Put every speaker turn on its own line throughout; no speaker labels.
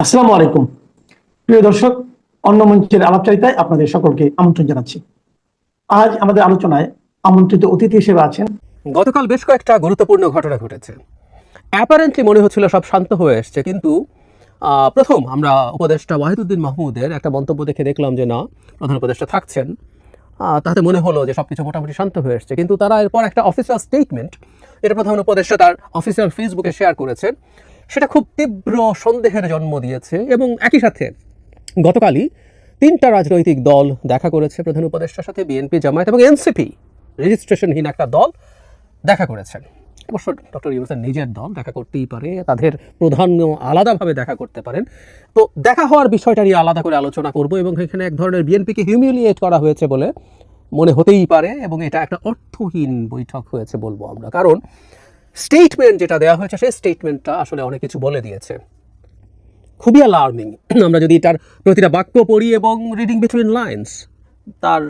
আসসালামু আলাইকুম প্রিয় দর্শক, অন্য মঞ্চের আলাপচারিতায় আপনাদের সকলকে আমন্ত্রণ জানাচ্ছি। আজ আমাদের আলোচনায় আমন্ত্রিত অতিথি হিসেবে আছেন।
গতকাল বেশ কয়েকটা গুরুত্বপূর্ণ ঘটনা ঘটেছে। অ্যাপারেন্টলি মনে হচ্ছিল সব শান্ত হয়ে এসছে, কিন্তু প্রথম আমরা উপদেষ্টা ওয়াহিদুদ্দিন মাহমুদের একটা মন্তব্য দেখে দেখলাম যে না, প্রধান উপদেষ্টা থাকছেন। তাতে মনে হলো যে সব কিছু মোটামুটি শান্ত হয়ে এসছে, কিন্তু তারা এরপর একটা অফিসিয়াল স্টেটমেন্ট, যেটা প্রধান উপদেষ্টা তার অফিসিয়াল ফেসবুকে শেয়ার করেছেন, সেটা খুব তীব্র সন্দেহের জন্ম দিয়েছে। এবং একই সাথে গতকালই তিনটা রাজনৈতিক দল দেখা করেছে প্রধান উপদেষ্টার সাথে, বিএনপি, জামায়াত এবং এনসিপি, রেজিস্ট্রেশনহীন একটা দল দেখা করেছেন। অবশ্য ডক্টর ইউনূসের নিজের দল দেখা করতেই পারে, তাদের প্রধান আলাদাভাবে দেখা করতে পারেন। তো দেখা হওয়ার বিষয়টা নিয়ে আলাদা করে আলোচনা করব, এবং এখানে এক ধরনের বিএনপিকে হিউমিলিয়েট করা হয়েছে বলে মনে হতেই পারে, এবং এটা একটা অর্থহীন বৈঠক হয়েছে বলবো আমরা। কারণ স্টেটমেন্ট যেটা দেওয়া হয়েছে, সেই স্টেটমেন্টটা আসলে অনেক কিছু বলে দিয়েছে, খুবই অ্যালার্মিং। আমরা যদি তার প্রতিটা বাক্য পড়ি এবং রিডিং বিটুইন লাইন্স, তার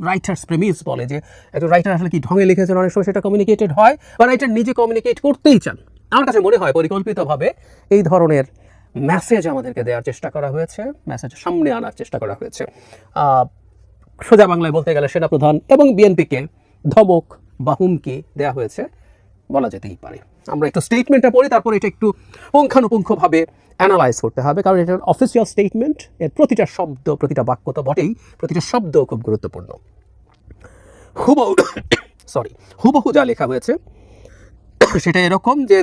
রাইটার্স প্রেমিস বলে যে একজন রাইটার আসলে কি ঢঙে লিখেছেন, অনেক সময় সেটা কমিউনিকেটেড হয়, বা রাইটার নিজে কমিউনিকেট করতেই চান। আমার কাছে মনে হয় পরিকল্পিতভাবে এই ধরনের মেসেজ আমাদেরকে দেওয়ার চেষ্টা করা হয়েছে, মেসেজ সামনে আনার চেষ্টা করা হয়েছে। সোজা বাংলায় বলতে গেলে সেনাপ্রধান এবং বিএনপিকে ধমক বা হুমকি দেওয়া হয়েছে বলা যেতেই পারে। আমরা একটু স্টেটমেন্টটা পড়ি, তারপরে এটা একটু পুঙ্খানুপুঙ্খভাবে অ্যানালাইজ করতে হবে, কারণ এটা অফিসিয়াল স্টেটমেন্ট। এর প্রতিটা শব্দ, প্রতিটা বাক্য তো বটেই, প্রতিটা শব্দ খুব গুরুত্বপূর্ণ। হুবহু যা লেখা হয়েছে সেটা এরকম যে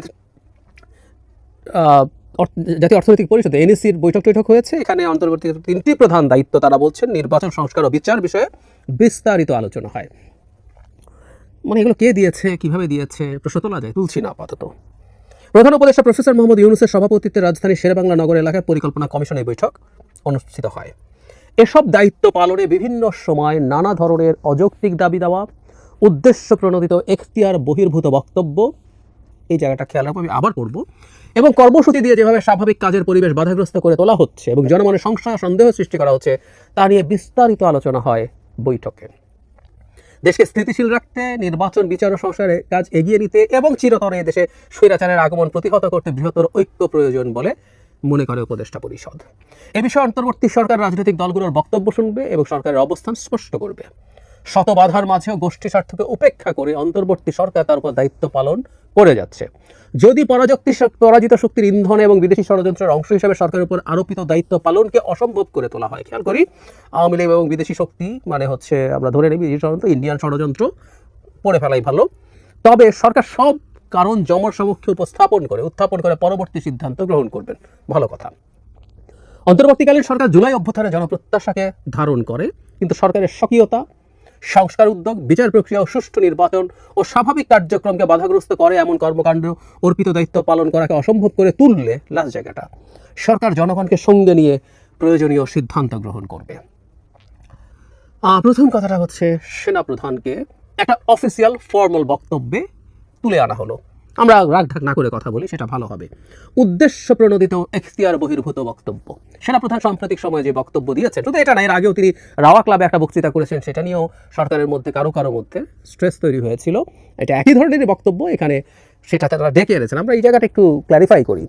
জাতীয় অর্থনৈতিক পরিষদ এনইসির বৈঠক হয়েছে। এখানে অন্তর্বর্তী তিনটি প্রধান দায়িত্ব তারা বলছেন, নির্বাচন, সংস্কার ও বিচার বিষয়ে বিস্তারিত আলোচনা হয়। মানে এগুলো কে দিয়েছে, কিভাবে দিয়েছে, প্রশ্ন তোলা যায়, তুলছি না আপাতত। প্রধান উপদেষ্টা প্রফেসর মোহাম্মদ ইউনূসের সভাপতিত্বে রাজধানীর শেরেবাংলা নগর এলাকায় পরিকল্পনা কমিশনের বৈঠক অনুষ্ঠিত হয়। এসব দায়িত্ব পালনে বিভিন্ন সময় নানা ধরনের অযৌক্তিক দাবি দেওয়া, উদ্দেশ্য প্রণোদিত এখতিয়ার বহির্ভূত বক্তব্য, এই জায়গাটা খেয়াল রাখবো, আমি আবার করব, এবং কর্মসূচি দিয়ে যেভাবে স্বাভাবিক কাজের পরিবেশ বাধাগ্রস্ত করে তোলা হচ্ছে এবং জনমনে সংশয় সন্দেহ সৃষ্টি করা হচ্ছে, তা নিয়ে বিস্তারিত আলোচনা হয় বৈঠকে। দেশকে স্থিতিশীল রাখতে, নির্বাচন, বিচার ও সংস্কারের কাজ এগিয়ে নিতে এবং চিরতরে দেশে স্বৈরাচারের আগমন প্রতিহত করতে বৃহত্তর ঐক্য প্রয়োজন বলে মনে করে উপদেষ্টা পরিষদ। এ বিষয়ে অন্তর্বর্তী সরকার রাজনৈতিক দলগুলোর বক্তব্য শুনবে এবং সরকারের অবস্থান স্পষ্ট করবে। শত বাধার মাঝেও গোষ্ঠী স্বার্থকে উপেক্ষা করে অন্তর্বর্তী সরকার তার উপর দায়িত্ব পালন করে যাচ্ছে। যদি পরাজিত শক্তির ইন্ধন এবং বিদেশি ষড়যন্ত্রের অংশ হিসেবে সরকারের উপর আরোপিত দায়িত্ব পালনকে অসম্ভব করে তোলা হয়, খেয়াল করি, আওয়ামী লীগ এবং বিদেশি শক্তি মানে হচ্ছে আমরা ধরে নিই বিদেশি ষড়যন্ত্র, ইন্ডিয়ান ষড়যন্ত্র পড়ে ফেলাই ভালো, তবে সরকার সব কারণ জনসমক্ষে উত্থাপন করে পরবর্তী সিদ্ধান্ত গ্রহণ করবেন, ভালো কথা। অন্তর্বর্তীকালীন সরকার জুলাই অভ্যুত্থানের জনপ্রত্যাশাকে ধারণ করে, কিন্তু সরকারের স্বকীয়তা, সংস্কার উদ্যোগ, বিচার প্রক্রিয়া ও সুষ্ঠু নির্বাচন ও স্বাভাবিক কার্যক্রমকে বাধাগ্রস্ত করে এমন কর্মকাণ্ড অর্পিত দায়িত্ব পালন করাকে অসম্ভব করে তুললে লাস্ট জায়গাটা সরকার জনগণকে সঙ্গে নিয়ে প্রয়োজনীয় সিদ্ধান্ত গ্রহণ করবে। প্রথম কথাটা হচ্ছে সেনাপ্রধানকে একটা অফিসিয়াল ফর্মাল বক্তব্যে তুলে আনা হলো। আমরা রাগঢাক না করে কথা বলি, সেটা ভালো হবে। উদ্দেশ্য প্রণোদিত এখতিয়ার বহির্ভূত বক্তব্য। সেনাপ্রধান সাম্প্রতিক সময়ে যে বক্তব্য দিয়েছেন, শুধু এটা না, এর আগেও তিনি রাওয়া ক্লাবে একটা বক্তৃতা করেছেন, সেটা নিয়েও সরকারের মধ্যে কারো মধ্যে স্ট্রেস তৈরি হয়েছিল। এটা একই ধরনেরই বক্তব্য, এখানে সেটা তারা ডেকে এনেছেন। আমরা এই জায়গাটা একটু ক্ল্যারিফাই করি।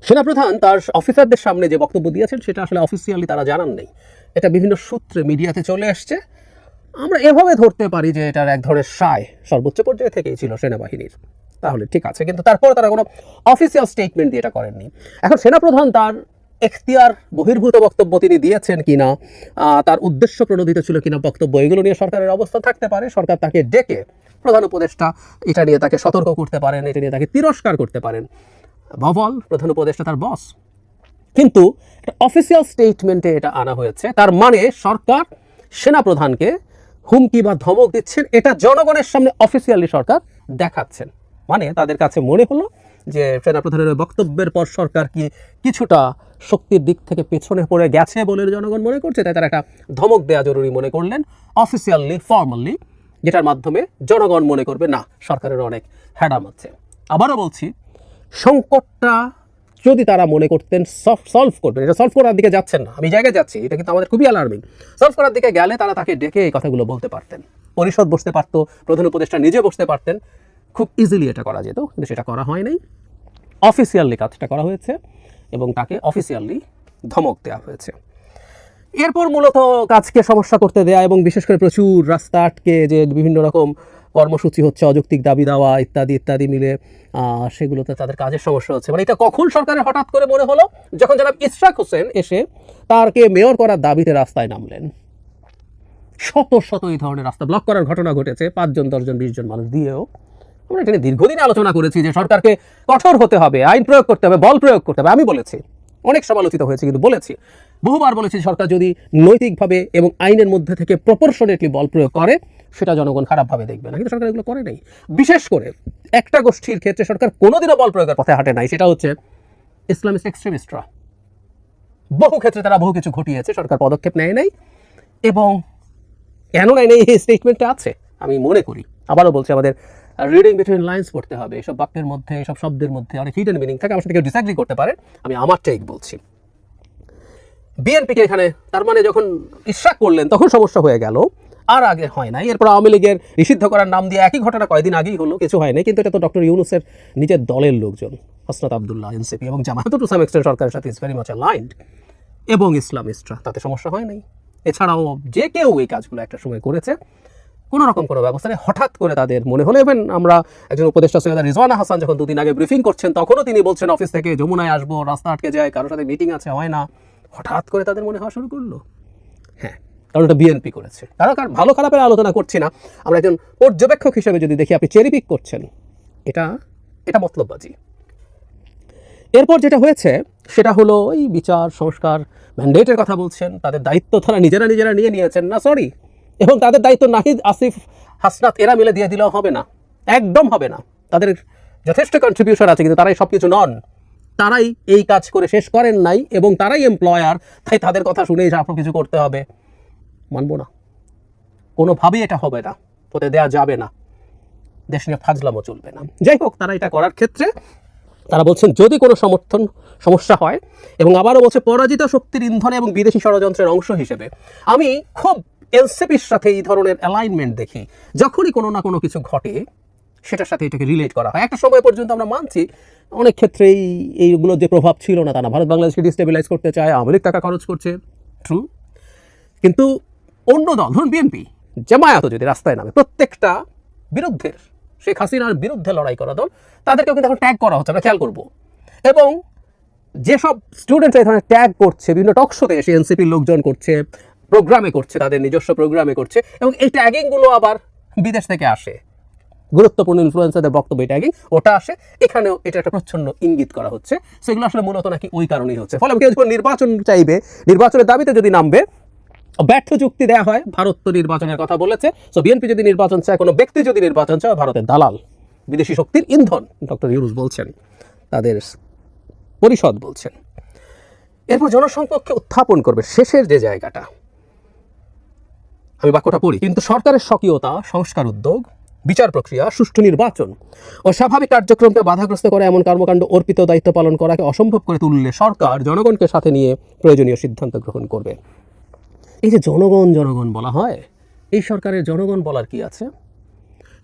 সেনাপ্রধান তার অফিসারদের সামনে যে বক্তব্য দিয়েছেন, সেটা আসলে অফিসিয়ালি তারা জানান নেই, এটা বিভিন্ন সূত্রে মিডিয়াতে চলে আসছে। আমরা এভাবে ধরতে পারি যে এটার এক ধরনের সায় সর্বোচ্চ পর্যায়ে থেকেই ছিল সেনাবাহিনীর, তাহলে ঠিক আছে, কিন্তু তারপর তারা কোনো অফিসিয়াল স্টেটমেন্ট দিয়ে এটা করেননি। এখন সেনাপ্রধান তার এখতিয়ার বহির্ভূত বক্তব্য তিনি দিয়েছেন কিনা, তার উদ্দেশ্য প্রণোদিত ছিল কিনা বক্তব্য, এগুলো নিয়ে সরকারের অবস্থান থাকতে পারে। সরকার তাকে ডেকে প্রধান উপদেষ্টা এটা নিয়ে তাকে সতর্ক করতে পারেন, এটা নিয়ে তাকে তিরস্কার করতে পারেন। ভবল প্রধান উপদেষ্টা তার বস, কিন্তু অফিসিয়াল স্টেটমেন্টে এটা আনা হয়েছে, তার মানে সরকার সেনাপ্রধানকে হুমকি বা ধমক দিচ্ছেন, এটা জনগণের সামনে অফিসিয়ালি সরকার দেখাচ্ছেন। মানে তাদের কাছে মনে হলো যে সেনাপ্রধানের বক্তব্যের পর সরকার কি কিছুটা শক্তির দিক থেকে পেছনে পড়ে গেছে বলে জনগণ মনে করছে, তাই তারা একটা ধমক দেওয়া জরুরি মনে করলেন অফিসিয়ালি, ফর্মালি, যেটার মাধ্যমে জনগণ মনে করবে না সরকারের অনেক হ্যাডাম আছে। আবারও বলছি, সংকটটা যদি তারা মনে করতেন সলভ করবেন, এটা সলভ করার দিকে যাচ্ছেন না, আমি জায়গায় যাচ্ছি, এটা কিন্তু আমাদের খুবই অ্যালার্মিং। সলভ করার দিকে গেলে তারা তাকে ডেকে এই কথাগুলো বলতে পারতেন, পরিষদ বসতে পারত, প্রধান উপদেষ্টা নিজে বসতে পারতেন, খুব ইজিলি এটা করা যেত, কিন্তু সেটা করা হয় নাই। অফিসিয়ালি কাজটা করা হয়েছে এবং তাকে অফিসিয়ালি ধমক দেওয়া হয়েছে। এরপর মূলত কাজকে সমস্যা করতে দেয়া এবং বিশেষ করে প্রচুর রাস্তা আটকে যে বিভিন্ন রকম কর্মসূচি হচ্ছে, অযৌক্তিক দাবি দেওয়া ইত্যাদি ইত্যাদি মিলে সেগুলোতে তাদের কাজের সমস্যা হচ্ছে। মানে এটা কখন সরকারের হঠাৎ করে মনে হলো? যখন জনাব ইশরাক হোসেন এসে তারকে মেয়র করার দাবিতে রাস্তায় নামলেন। শত শত এই ধরনের রাস্তা ব্লক করার ঘটনা ঘটেছে, 5 জন 10 জন 20 জন মানুষ দিয়েও। আমরা এখানে দীর্ঘদিন আলোচনা করেছি যে সরকারকে কঠোর হতে হবে, আইন প্রয়োগ করতে হবে, বল প্রয়োগ করতে হবে। আমি বলেছি, অনেক সমালোচিত হয়েছে, কিন্তু বলেছি, বহুবার বলেছি, সরকার যদি নৈতিকভাবে এবং আইনের মধ্যে থেকে প্রপোর্শনেটলি বল প্রয়োগ করে সেটা জনগণ খারাপভাবে দেখবে না। কিন্তু সরকার এগুলো করে নাই। বিশেষ করে একটা গোষ্ঠীর ক্ষেত্রে সরকার কোনোদিনও বল প্রয়োগের পথে হাঁটে নাই, সেটা হচ্ছে ইসলামিস্ট এক্সট্রিমিস্টরা। বহু ক্ষেত্রে তারা বহু কিছু ঘটিয়েছে, সরকার পদক্ষেপ নেয় নাই। এবং কেন নেয় নাই এই স্টেটমেন্টে আছে আমি মনে করি। আবারও বলছি, আমাদের রিডিং বিটুইন লাইন্স পড়তে হবে। এসব বাক্যের মধ্যে, এসব শব্দের মধ্যে অনেক হিডেন মিনিং থাকে। আমার সাথে কেউ ডিসঅ্যাগ্রি করতে পারে, আমি আমার টেক বলছি। বিএনপিকে এখানে তার মানে যখন ইশরাক করলেন তখন সমস্যা হয়ে গেল, আর আগে হয় নাই। এরপর আওয়ামী লীগের নিষিদ্ধ করার নাম দিয়ে একই ঘটনা কয়েকদিন আগেই হলো, কিছু হয় নাই। কিন্তু এটা তো ডক্টর ইউনূসের নিজের দলের লোকজন, হাসনাত আব্দুল্লাহ, এনসিপি এবং জামায়াত টু সাম এক্সটেন্ট সরকারের সাথে ইজ ভেরি মাচ অ্যালাইন্ড, এবং ইসলামিস্টরা, তাতে সমস্যা হয় নাই। এছাড়াও যে কেউ এই কাজগুলো একটা সময় করেছে, কোনো রকম কোনো ব্যবস্থা নেই। হঠাৎ করে তাদের মনে হলো, ইভেন আমরা একজন উপদেষ্টা সৈয়দা রিজওয়ানা হাসান যখন 2 দিন আগে ব্রিফিং করছেন, তখনও তিনি বলছেন অফিস থেকে যমুনায় আসবো, রাস্তা আটকে যায়, কারোর সাথে মিটিং আছে, হয় না। হঠাৎ করে তাদের মনে হওয়া শুরু করলো। হ্যাঁ, কারণ এটা বিএনপি করেছে। কারণ ভালো খারাপের আলোচনা করছি না, আমরা একজন পর্যবেক্ষক হিসেবে যদি দেখি, আপনি চেরি পিক করছেন, এটা মতলববাজি। এরপর যেটা হয়েছে সেটা হলো এই বিচার সংস্কার ম্যান্ডেটের কথা বলছেন, তাদের দায়িত্ব তারা নিজেরা নিয়ে নিয়েছেন না, সরি। এবং তাদের দায়িত্ব নাহিদ, আসিফ, হাসনাত এরা মিলে দিয়ে দিলেও হবে না, একদম হবে না। তাদের যথেষ্ট কন্ট্রিবিউশন আছে, কিন্তু তারাই সব কিছু নন। তারাই এই কাজ করে শেষ করেন নাই, এবং তারাই এমপ্লয়ার, তাই তাদের কথা শুনেই সব কিছু করতে হবে। মানব না, কোনোভাবেই এটা হবে না, হতে দেওয়া যাবে না। দেশ নিয়ে ফাজলামও চলবে না। যাই হোক, তারা এটা করার ক্ষেত্রে তারা বলছেন যদি কোনো সমস্যা হয়, এবং আবারও বলছে পরাজিত শক্তির ইন্ধনে এবং বিদেশি ষড়যন্ত্রের অংশ হিসেবে। আমি খুব এনসিপির সাথে এই ধরনের অ্যালাইনমেন্ট দেখি, যখনই কোনো না কোনো কিছু ঘটে সেটার সাথে এটাকে রিলেট করা হয়। একটা সময় পর্যন্ত আমরা মানছি অনেক ক্ষেত্রেই এইগুলোর যে প্রভাব ছিল না তা না, ভারত বাংলাদেশকে ডিস্টেবিলাইজ করতে চায়, আওয়ামী লীগ টাকা খরচ করছে, ট্রু। কিন্তু অন্য দল, ধরুন বিএনপি, জামায়াত যদি রাস্তায় নামে, প্রত্যেকটা বিরুদ্ধের, শেখ হাসিনার বিরুদ্ধে লড়াই করা দল, তাদেরকেও কিন্তু এখন ট্যাগ করা হচ্ছে, আমরা খেয়াল করবো। এবং যেসব স্টুডেন্টরা এই ধরনের ট্যাগ করছে, বিভিন্ন টক শোতে এসে এনসিপির লোকজন করছে, প্রোগ্রামে করছে, তাদের নিজস্ব প্রোগ্রামে করছে, এবং এই ট্যাগিংগুলো আবার বিদেশ থেকে আসে, গুরুত্বপূর্ণ ইনফ্লুয়েন্সারদের বক্তব্য ট্যাগিং ওটা আসে, এখানেও এটা একটা প্রচ্ছন্ন ইঙ্গিত করা হচ্ছে। সেগুলো আসলে মূলত নাকি ওই কারণেই হচ্ছে। ফলে কেউ যখন নির্বাচন চাইবে, নির্বাচনের দাবিতে যদি নামবে, ব্যর্থ যুক্তি দেওয়া হয়, ভারত তো নির্বাচনের কথা বলেছে, সো বিএনপি যদি নির্বাচন চায়, কোনো ব্যক্তি যদি নির্বাচন চায়, ভারতের দালাল, বিদেশি শক্তির ইন্ধন, ডক্টর ইউনূস বলছেন, তাদের পরিষদ বলছেন। এরপর জনসংপর্কে উত্থাপন করবে শেষের যে জায়গাটা, আমি বাক্যটা পড়ি, কিন্তু সরকারের স্বকীয়তা, সংস্কার উদ্যোগ, বিচার প্রক্রিয়া, সুষ্ঠু নির্বাচন ও স্বাভাবিক কার্যক্রমকে বাধাগ্রস্ত করে এমন কর্মকাণ্ড অর্পিত দায়িত্ব পালন করাকে অসম্ভব করে তুললে সরকার জনগণকে সাথে নিয়ে প্রয়োজনীয় সিদ্ধান্ত গ্রহণ করবে। এই যে জনগণ বলা হয়, এই সরকারের জনগণ বলার কি আছে?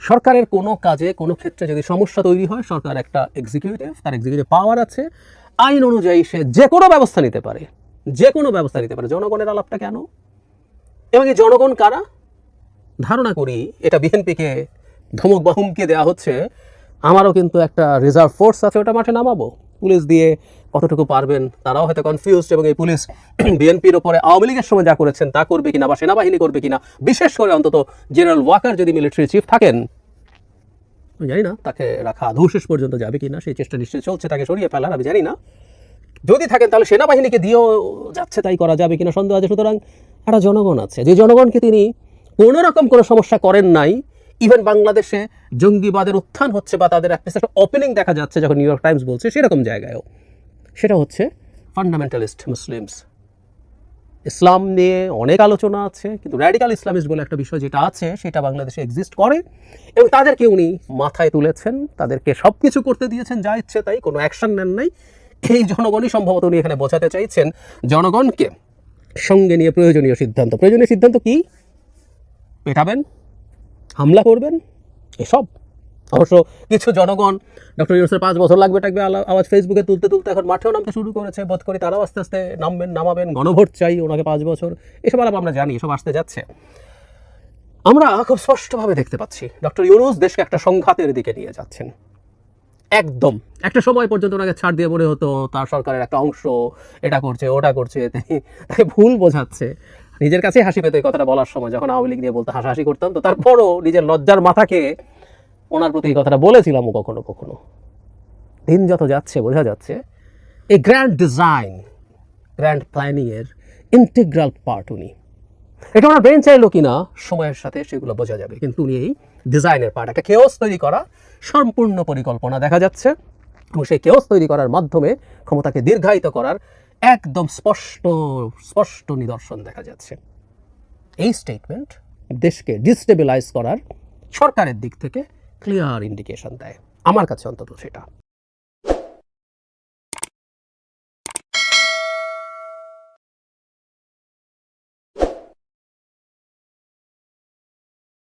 সরকারের কোনো কাজে, কোনো ক্ষেত্রে যদি সমস্যা তৈরি হয়, সরকার একটা এক্সিকিউটিভ, তার এক্সিকিউটিভ পাওয়ার আছে, আইন অনুযায়ী সে যে কোনো ব্যবস্থা নিতে পারে, জনগণের আলাপটা কেন? এবং এই জনগণ কারা? ধারণা করি এটা বিএনপিকে ধমক বা হুমকি দেওয়া হচ্ছে, আমারও কিন্তু একটা রিজার্ভ ফোর্স আছে, ওটা মাঠে নামাবো, পুলিশ দিয়ে কতটুকু পারবেন তারাও হয়তো কনফিউজড। এবং এই পুলিশ বিএনপির ওপরে আওয়ামী লীগের সময় যা করেছেন তা করবে কিনা, বা সেনাবাহিনী করবে কিনা, বিশেষ করে অন্তত জেনারেল ওয়াকার যদি মিলিটারি চিফ থাকেন, আমি জানি না তাকে রাখা আদৌ শেষ পর্যন্ত যাবে কিনা, সেই চেষ্টা নিশ্চয়ই চলছে তাকে সরিয়ে ফেলার, আমি জানি না। যদি থাকেন তাহলে সেনাবাহিনীকে দিয়েও যাচ্ছে তাই করা যাবে কিনা সন্দেহ আছে। সুতরাং একটা জনগণ আছে, যে জনগণকে তিনি কোনো রকম কোনো সমস্যা করেন নাই। ইভেন বাংলাদেশে জঙ্গিবাদের উত্থান হচ্ছে বা তাদের একটা ওপেনিং দেখা যাচ্ছে যখন নিউ ইয়র্ক টাইমস বলছে, সেরকম জায়গায়ও সেটা হচ্ছে ফান্ডামেন্টালিস্ট মুসলিমস। ইসলাম নিয়ে অনেক আলোচনা আছে, কিন্তু র্যাডিক্যাল ইসলামিস্ট বলে একটা বিষয় যেটা আছে, সেটা বাংলাদেশে এক্সিস্ট করে, এবং তাদেরকে উনি মাথায় তুলেছেন, তাদেরকে সব কিছু করতে দিয়েছেন, যা ইচ্ছে তাই, কোনো অ্যাকশন নেন নাই। এই জনগণই সম্ভবত উনি এখানে বোঝাতে চাইছেন, জনগণকে সঙ্গে নিয়ে প্রয়োজনীয় সিদ্ধান্ত কি? পেটাবেন, হামলা করবেন, এসব অবশ্য কিছু জনগণ ডক্টর ইউনূসের 5 বছর লাগবে আওয়াজ ফেসবুকে তুলতে তুলতে এখন মাঠেও নামতে শুরু করেছে। বোধ করি তারাও আস্তে আস্তে নামাবেন, গণভোট চাই, ওনাকে 5 বছর, এসব আলাপ আমরা জানি, এসব আসতে যাচ্ছে। আমরা খুব স্পষ্টভাবে দেখতে পাচ্ছি ডক্টর ইউনূস দেশকে একটা সংঘাতের দিকে নিয়ে যাচ্ছেন। একদম একটা সময় পর্যন্ত ওনাকে ছাড় দিয়ে মনে হতো তার সরকারের একটা অংশ এটা করছে ওটা করছে, তাই ভুল বোঝাচ্ছে। নিজের কাছে হাসি পেতো এই কথাটা বলার সময়, যখন আওয়ামী লীগ নিয়ে বলতে হাসাহাসি করতাম, তো তারপরও নিজের লজ্জার মাথাকে ওনার প্রতি এই কথাটা বলেছিলাম কখনো কখনো। দিন যত যাচ্ছে বোঝা যাচ্ছে এই গ্র্যান্ড ডিজাইন, গ্র্যান্ড প্ল্যানিংয়ের ইন্টিগ্রাল পার্ট উনি। এটা ওনার ব্রেন চাইলো কিনা সময়ের সাথে সেগুলো বোঝা যাবে, কিন্তু উনি এই ডিজাইনের পার্ট, একটা কেওস তৈরি করা সম্পূর্ণ পরিকল্পনা দেখা যাচ্ছে, এবং সেই কেওস তৈরি করার মাধ্যমে ক্ষমতাকে দীর্ঘায়িত করার একদম স্পষ্ট নিদর্শন দেখা যাচ্ছে। এই স্টেটমেন্ট দেশকে ডিস্টেবিলাইজ করার সরকারের দিক থেকে ক্লিয়ার ইন্ডিকেশন দেয়, আমার কাছে অন্তত সেটা।